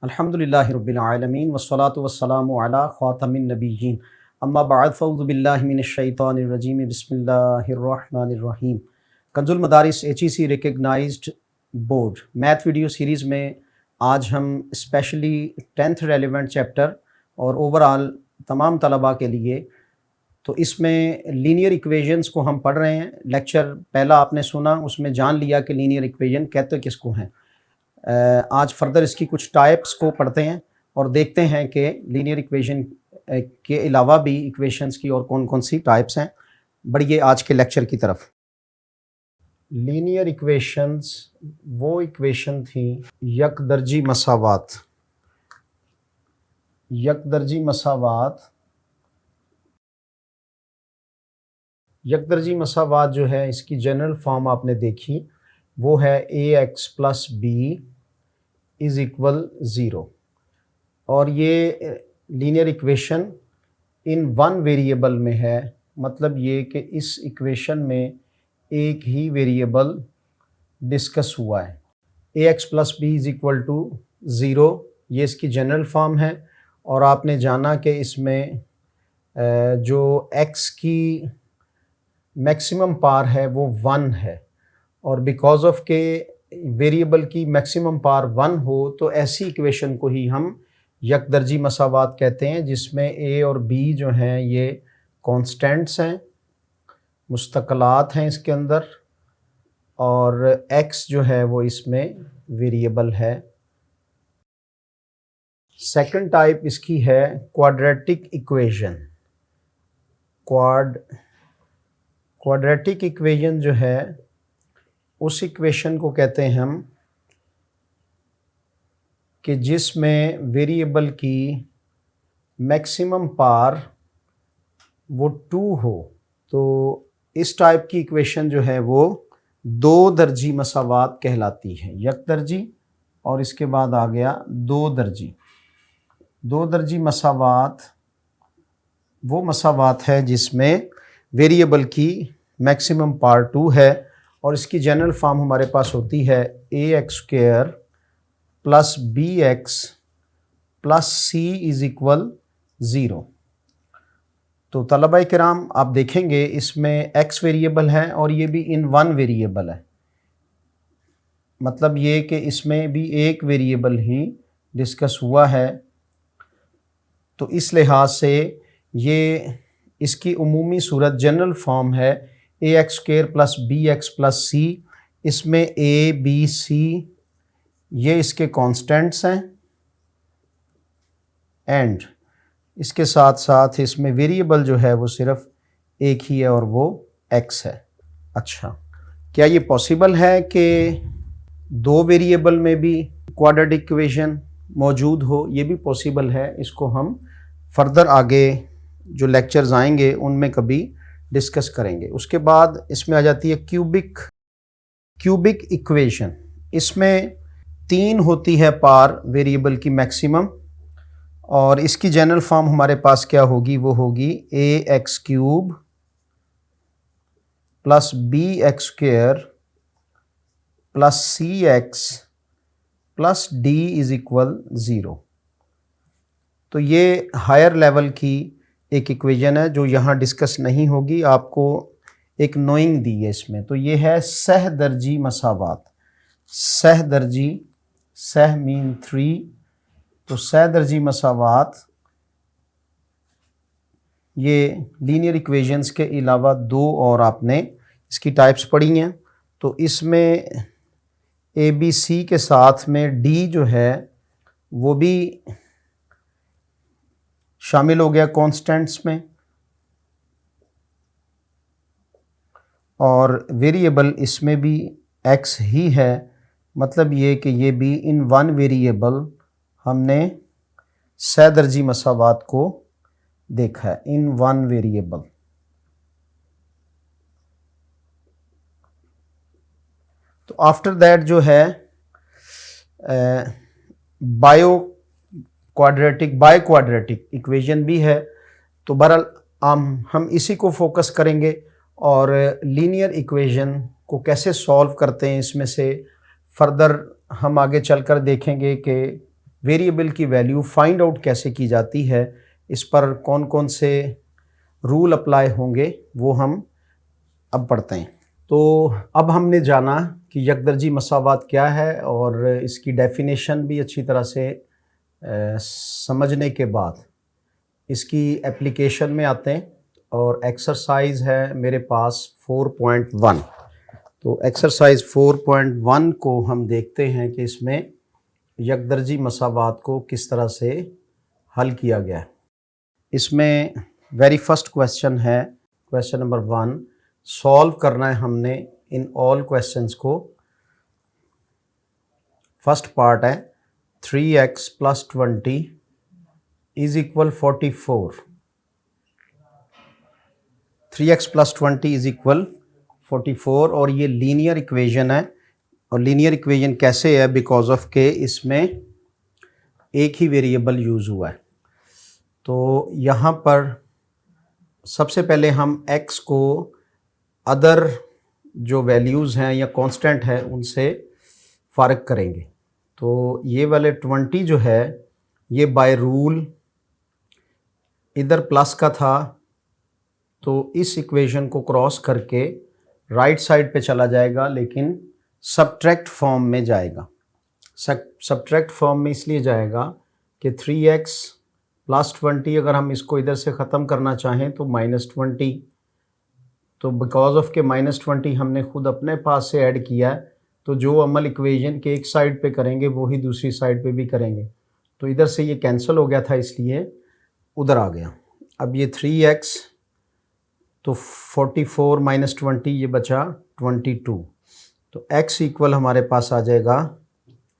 अल्हम्दुलिल्लाहि रब्बिल आलमीन वस्सलातु वस्सलामु अला ख़ातमिन नबिय्यीन अम्मा बअद फ़अऊज़ु बिल्लाहि मिनश शैतानिर रजीम बिस्मिल्लाहिर रहमानिर रहीम। Kanzul Madaris HEC recognized board math video series में आज हम स्पेशली 10th रेलेवेंट चैप्टर और ओवरऑल तमाम तलबा के लिए तो इसमें लीनियर इक्वेशंस को हम पढ़ रहे हैं। लेक्चर पहला आपने सुना, उसमें जान लिया कि लीनियर इक्वेशन कहते किसको हैं। आज फर्दर इसकी कुछ टाइप्स को पढ़ते हैं और देखते हैं कि लीनियर इक्वेशन के अलावा भी इक्वेशंस की और कौन कौन सी टाइप्स हैं। बढ़िए आज के लेक्चर की तरफ। लीनियर इक्वेशंस वो इक्वेशन थी यकदर्जी मसावात। यकदर्जी मसावात जो है इसकी जनरल फॉर्म आपने देखी, वो है ax plus b is equal zero. और ये linear equation in one variable में है, मतलब ये कि इस इक्वेशन में एक ही वेरिएबल डिस्कस हुआ है। ax plus b is equal to zero, ये इसकी जनरल फॉर्म है। और आपने जाना कि इसमें जो x की मैक्सिमम पावर है वो 1 है, और बिकॉज ऑफ के वेरिएबल की मैक्सिमम पावर 1 हो तो ऐसी इक्वेशन को ही हम यकदर्जी मसावात कहते हैं, जिसमें a और b जो हैं ये कांस्टेंट्स हैं, मुस्तक़लात हैं इसके अंदर, और x जो है वो इसमें वेरिएबल है। सेकंड टाइप इसकी है क्वाड्रेटिक इक्वेशन। क्वाड्रेटिक इक्वेशन जो है उस इक्वेशन को कहते हैं हम कि जिसमें वेरिएबल की मैक्सिमम पावर वो 2 हो। तो इस टाइप की इक्वेशन जो है वो दो दर्जी मसावात कहलाती है। यकदर्जी और इसके बाद आ गया दो दर्जी। दो दर्जी मसावात वो मसावात है जिसमें वेरिएबल की मैक्सिमम पावर 2 है, और इसकी जनरल फॉर्म हमारे पास होती है ax square plus bx plus c is equal zero. तो तलबा किराम आप देखेंगे इसमें x वेरिएबल है और ये भी इन वन वेरिएबल है, मतलब ये कि इसमें भी एक वेरिएबल ही डिस्कस हुआ है। तो इस लिहाज से ये इसकी उमूमी सूरत जनरल फॉर्म है ax square plus bx plus c। इसमें a b c ये इसके कांस्टेंट्स हैं, एंड इसके साथ साथ इसमें वेरिएबल जो है वो सिर्फ एक ही है और वो x है। अच्छा, क्या ये पॉसिबल है कि दो वेरिएबल में भी क्वाड्रेटिक इक्वेशन मौजूद हो? ये भी पॉसिबल है। इसको हम फर्दर आगे जो लेक्चर्स आएंगे उनमें कभी डिस्कस करेंगे। उसके बाद इसमें आ जाती है क्यूबिक इक्वेशन। इसमें 3 होती है पावर वेरिएबल की मैक्सिमम, और इसकी जनरल फॉर्म हमारे पास क्या होगी, वो होगी ax cube plus bx square plus cx plus d is equal zero. तो ये हायर लेवल की एक इक्वेशन है जो यहाँ डिस्कस नहीं होगी, आपको एक नोइंग दी है इसमें। तो ये है सहदर्जी मसावात। सहदर्जी, सह मीन 3, तो सहदर्जी मसावात ये लीनियर इक्वेशंस के अलावा दो और आपने इसकी टाइप्स पढ़ी हैं। तो इसमें ए बी सी के साथ में डी जो है वो भी शामिल हो गया कांस्टेंट्स में, और वेरिएबल इसमें भी x ही है, मतलब ये कि ये भी इन वन वेरिएबल हमने सहदर्जी मसावात को देखा है, इन वन वेरिएबल। तो आफ्टर दैट जो है बाय क्वाड्रेटिक इक्वेशन भी है। तो बहरहाल हम इसी को फोकस करेंगे, और लीनियर इक्वेशन को कैसे सॉल्व करते हैं इसमें से फर्दर हम आगे चलकर देखेंगे कि वेरिएबल की वैल्यू फाइंड आउट कैसे की जाती है, इस पर कौन कौन से रूल अप्लाई होंगे वो हम अब पढ़ते हैं। तो अब हमने जाना कि यकदर्जी मसावात क्या है और इसकी डेफिनेशन भी अच्छी तरह से समझने के बाद इसकी एप्लीकेशन में आते हैं और एक्सरसाइज है मेरे पास 4.1। तो एक्सरसाइज 4.1 को हम देखते हैं कि इसमें यकदर्जी मसावात को किस तरह से हल किया गया है। इसमें वेरी फर्स्ट क्वेश्चन है, क्वेश्चन नंबर 1 सॉल्व करना है हमने इन ऑल क्वेश्चंस को। फर्स्ट पार्ट है 3x + 20 = 44। 3x + 20 = 44 और ये लीनियर इक्वेशन है। और लीनियर इक्वेशन कैसे है, बिकॉज ऑफ के इसमें एक ही वेरिएबल यूज़ हुआ है। तो यहाँ पर सबसे पहले हम x को अदर जो वैल्यूज़ हैं या कांस्टेंट है उनसे फ़र्क करेंगे। तो ये वाले 20 जो है ये बाय रूल इधर प्लस का था, तो इस इक्वेशन को क्रॉस करके राइट साइड पे चला जाएगा, लेकिन सब्ट्रैक्ट फॉर्म में जाएगा। सब्ट्रैक्ट फॉर्म में इसलिए जाएगा कि 3x + 20 अगर हम इसको इधर से ख़त्म करना चाहें तो -20, तो बिकॉज ऑफ के -20 हमने खुद अपने पास से ऐड किया है, तो जो अमल इक्वेशन के एक साइड पे करेंगे वो ही दूसरी साइड पे भी करेंगे। तो इधर से ये कैंसिल हो गया था, इसलिए उधर आ गया। अब ये 3x तो 44 - 20 ये बचा 22। तो x इक्वल हमारे पास आ जाएगा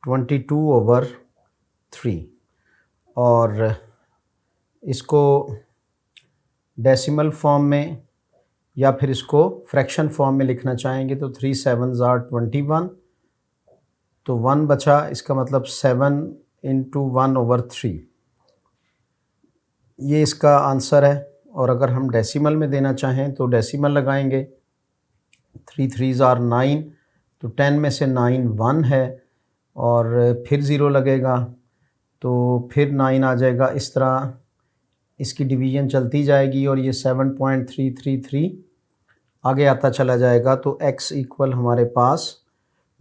22/3। और इसको डेसिमल फॉर्म में या फिर इसको फ्रैक्शन फॉर्म में लिखना चाहेंगे तो 3 7s are 21, तो 1 बचा, इसका मतलब 7 × 1/3 ये इसका आंसर है। और अगर हम डेसिमल में देना चाहें तो डेसिमल लगाएंगे, 3 3s are 9, तो 10 में से 9 1 है और फिर 0 लगेगा तो फिर 9 आ जाएगा। इस तरह इसकी डिवीज़न चलती जाएगी और ये 7.333 आगे आता चला जाएगा। तो x इक्वल हमारे पास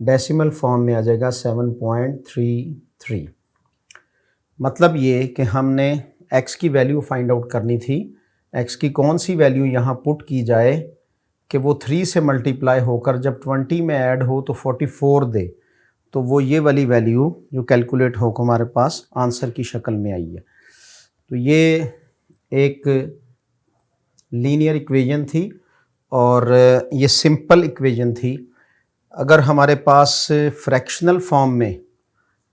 डेसिमल फॉर्म में आ जाएगा 7.33। मतलब ये कि हमने x की वैल्यू फाइंड आउट करनी थी। x की कौन सी वैल्यू यहाँ पुट की जाए कि वो 3 से मल्टीप्लाई होकर जब 20 में ऐड हो तो 44 दे, तो वो ये वाली वैल्यू जो कैलकुलेट होकर हमारे पास आंसर की शक्ल में आई है। तो ये एक लीनियर इक्वेशन थी और ये सिंपल इक्वेशन थी। अगर हमारे पास फ्रैक्शनल फॉर्म में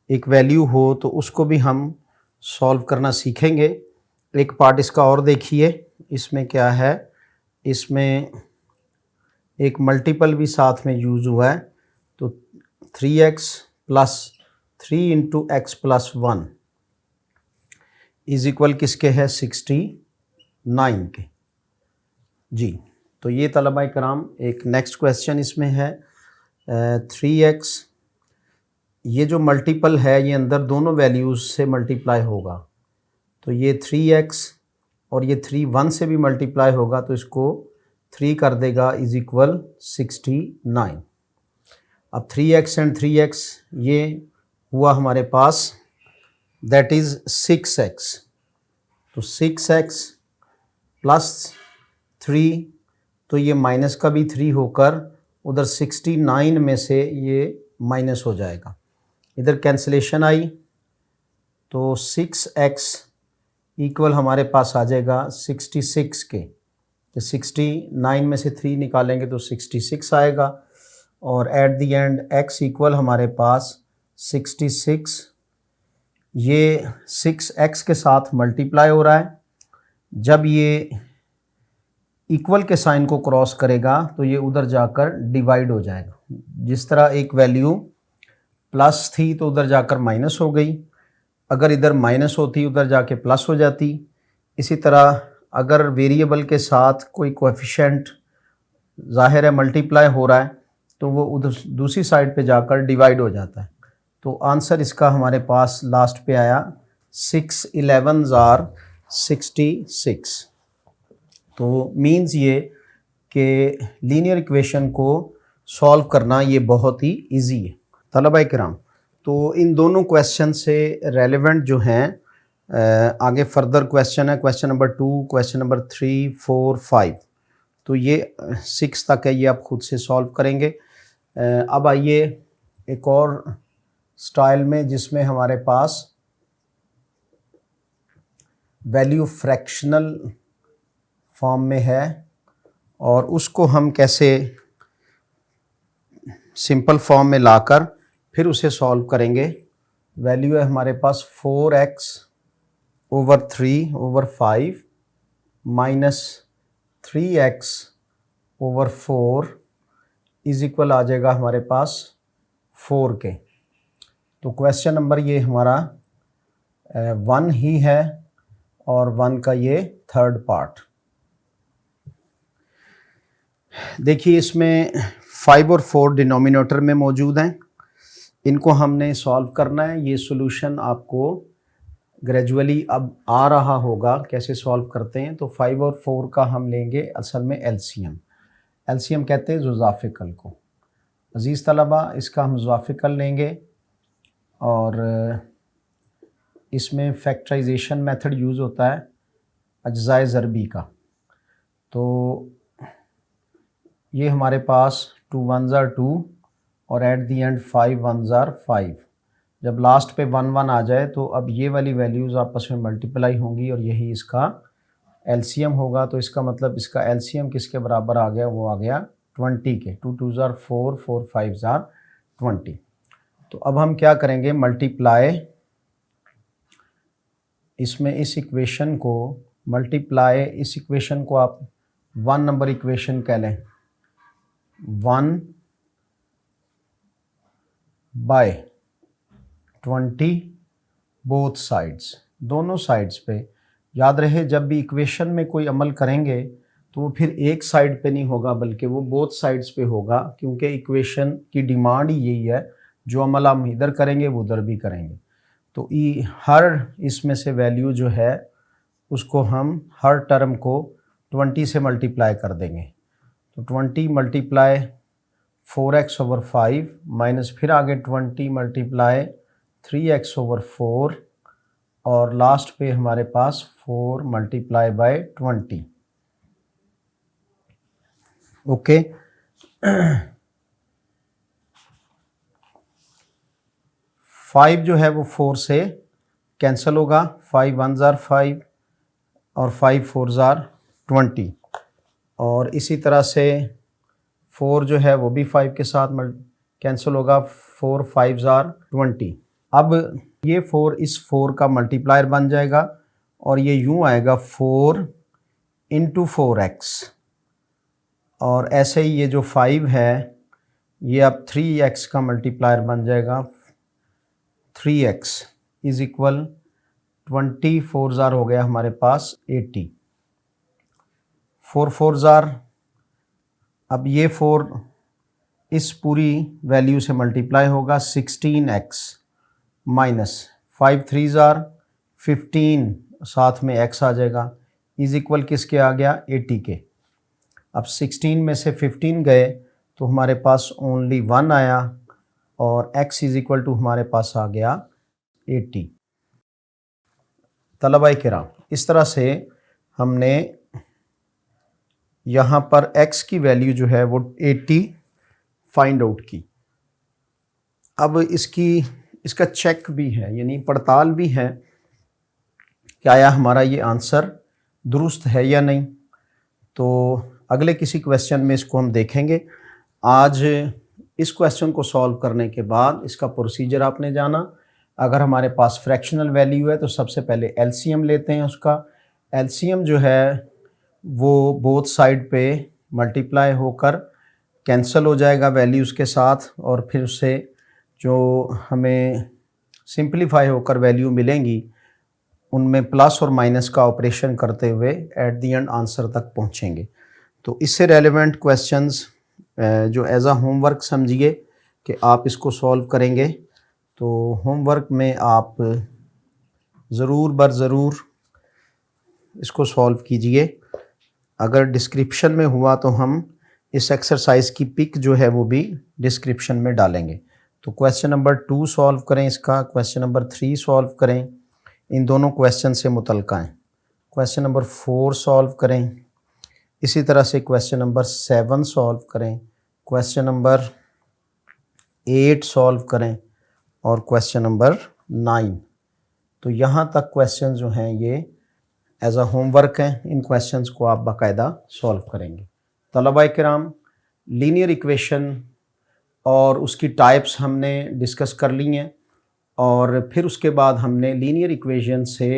एक वैल्यू हो तो उसको भी हम सॉल्व करना सीखेंगे। एक पार्ट इसका और देखिए, इसमें क्या है, इसमें एक मल्टीपल भी साथ में यूज़ हुआ है। तो 3x + 3 × x + 1 = किसके है, 69 के जी। तो ये तलबा कराम एक नेक्स्ट क्वेश्चन इसमें है 3x, ये जो मल्टीपल है ये अंदर दोनों वैल्यूज़ से मल्टीप्लाई होगा। तो ये 3x और ये 3 1 से भी मल्टीप्लाई होगा, तो इसको 3 कर देगा = 69। अब 3x एंड 3x ये हुआ हमारे पास, दैट इज़ 6x। तो 6x + 3, तो ये माइनस का भी 3 होकर उधर 69 में से ये माइनस हो जाएगा। इधर कैंसिलेशन आई तो 6x इक्वल हमारे पास आ जाएगा 66 के। तो 69 में से 3 निकालेंगे तो 66 आएगा और at the end x equal हमारे पास 66, ये 6x के साथ मल्टीप्लाई हो रहा है। जब ये इक्वल के साइन को क्रॉस करेगा तो ये उधर जाकर डिवाइड हो जाएगा। जिस तरह एक वैल्यू प्लस थी तो उधर जाकर माइनस हो गई, अगर इधर माइनस होती उधर जाके प्लस हो जाती। इसी तरह अगर वेरिएबल के साथ कोई कोएफिशिएंट ज़ाहिर है मल्टीप्लाई हो रहा है तो वो उधर दूसरी साइड पे जाकर डिवाइड हो जाता है। तो आंसर इसका हमारे पास लास्ट पे आया 6 11s आर 66। तो मीन्स ये कि लीनियर इक्वेशन को सॉल्व करना ये बहुत ही इजी है तलबा किराम। तो इन दोनों क्वेश्चन से रेलेवेंट जो हैं आगे फर्दर क्वेश्चन है, क्वेश्चन नंबर 2, क्वेश्चन नंबर 3, 4, 5। तो ये 6 तक है, ये आप खुद से सॉल्व करेंगे। अब आइए एक और स्टाइल में जिसमें हमारे पास वैल्यू फ्रैक्शनल फॉर्म में है और उसको हम कैसे सिंपल फॉर्म में लाकर फिर उसे सॉल्व करेंगे। वैल्यू है हमारे पास 4x over 3 over 5 minus 3x over 4 is equal आ जाएगा हमारे पास 4 के। तो क्वेश्चन नंबर ये हमारा 1 ही है और 1 का ये थर्ड पार्ट। देखिए इसमें 5 और 4 डिनोमिनेटर में मौजूद हैं, इनको हमने सॉल्व करना है। ये सॉल्यूशन आपको ग्रेजुअली अब आ रहा होगा कैसे सॉल्व करते हैं। तो 5 और 4 का हम लेंगे असल में एलसीएम। एलसीएम कहते हैं जुज़ाफ़िकल को। अज़ीज़ तलबा इसका हम जुज़ाफ़िकल लेंगे और इसमें फैक्टराइजेशन मेथड यूज़ होता है अज्ज़ाए ज़रबी का। तो ये हमारे पास 2 1s are 2 और at the and 5 1s are 5। जब लास्ट पे 1 1 आ जाए तो अब ये वाली वैल्यूज़ आपस में मल्टीप्लाई होंगी और यही इसका एलसीएम होगा। तो इसका मतलब इसका एलसीएम किसके बराबर आ गया, वो आ गया 20 के। 2 2s are 4 4 5s are 20। तो अब हम क्या करेंगे, मल्टीप्लाई इसमें इस इक्वेशन को मल्टीप्लाई, इस इक्वेशन को आप 1 नंबर इक्वेशन कह लें, 1 बाय 20 बोथ साइड्स, दोनों साइड्स पे। याद रहे जब भी इक्वेशन में कोई अमल करेंगे तो वो फिर एक साइड पे नहीं होगा बल्कि वो बोथ साइड्स पे होगा, क्योंकि इक्वेशन की डिमांड ही यही है, जो अमल हम इधर करेंगे वो उधर भी करेंगे। तो हर इसमें से वैल्यू जो है उसको हम हर टर्म को 20 से मल्टीप्लाई कर देंगे। तो 20 मल्टीप्लाई 4x ओवर 5 माइनस फिर आगे 20 मल्टीप्लाई 3x ओवर 4 और लास्ट पे हमारे पास 4 मल्टीप्लाई बाय 20। ओके। 5 जो है वो 4 से कैंसिल होगा, 5 1s are 5 और 5 4s are 20। और इसी तरह से 4 जो है वो भी 5 के साथ कैंसिल होगा, 4 5s are 20। अब ये 4 इस 4 का मल्टीप्लायर बन जाएगा और ये यूँ आएगा 4 इंटू 4x। और ऐसे ही ये जो 5 है ये अब 3x का मल्टीप्लायर बन जाएगा, 3x is equal 20 4s are हो गया हमारे पास 80। 4 4s are, अब ये 4 इस पूरी वैल्यू से मल्टीप्लाई होगा, 16x माइनस 5 3s are 15, साथ में x आ जाएगा, इज इक्वल किसके आ गया, 80 के। अब 16 में से 15 गए तो हमारे पास ओनली 1 आया और x इज इक्वल टू हमारे पास आ गया 80। तलबाए किराम इस तरह से हमने यहाँ पर x की वैल्यू जो है वो 80 फाइंड आउट की। अब इसका चेक भी है, यानी पड़ताल भी है कि आया हमारा ये आंसर दुरुस्त है या नहीं। तो अगले किसी क्वेश्चन में इसको हम देखेंगे। आज इस क्वेश्चन को सॉल्व करने के बाद इसका प्रोसीजर आपने जाना। अगर हमारे पास फ्रैक्शनल वैल्यू है तो सबसे पहले एलसीएम लेते हैं उसका। एलसीएम जो है वो बोथ साइड पे मल्टीप्लाई होकर कैंसिल हो जाएगा वैल्यूज़ के साथ और फिर उससे जो हमें सिंपलीफाई होकर वैल्यू मिलेंगी उनमें प्लस और माइनस का ऑपरेशन करते हुए एट दी एंड आंसर तक पहुंचेंगे। तो इससे रेलेवेंट क्वेश्चंस जो एज अ होमवर्क समझिए कि आप इसको सॉल्व करेंगे तो होमवर्क में आप ज़रूर बर ज़रूर इसको सॉल्व कीजिए। अगर डिस्क्रिप्शन में हुआ तो हम इस एक्सरसाइज की पिक जो है वो भी डिस्क्रिप्शन में डालेंगे। तो क्वेश्चन नंबर 2 सॉल्व करें इसका, क्वेश्चन नंबर 3 सॉल्व करें, इन दोनों क्वेश्चन से मुतल्लिक़ हैं। क्वेश्चन नंबर 4 सॉल्व करें, इसी तरह से क्वेश्चन नंबर 7 सॉल्व करें, क्वेश्चन नंबर 8 सॉल्व करें और क्वेश्चन नंबर 9। तो यहाँ तक क्वेश्चन जो हैं ये एज अ होमवर्क हैं। इन क्वेश्चंस को आप बाकायदा सॉल्व करेंगे। तलबा किराम, लीनियर इक्वेशन और उसकी टाइप्स हमने डिस्कस कर ली हैं और फिर उसके बाद हमने लीनियर इक्वेशन से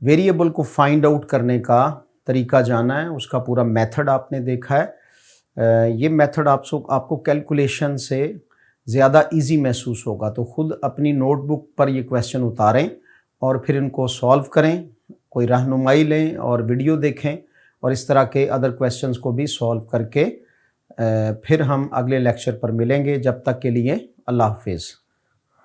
वेरिएबल को फाइंड आउट करने का तरीका जाना है। उसका पूरा मेथड आपने देखा है। ये मेथड आपको कैलकुलेशन से ज़्यादा इजी महसूस होगा। तो ख़ुद अपनी नोटबुक पर ये क्वेश्चन उतारें और फिर इनको सॉल्व करें, कोई रहनुमाई लें और वीडियो देखें और इस तरह के अदर क्वेश्चंस को भी सॉल्व करके फिर हम अगले लेक्चर पर मिलेंगे। जब तक के लिए अल्लाह हाफिज़।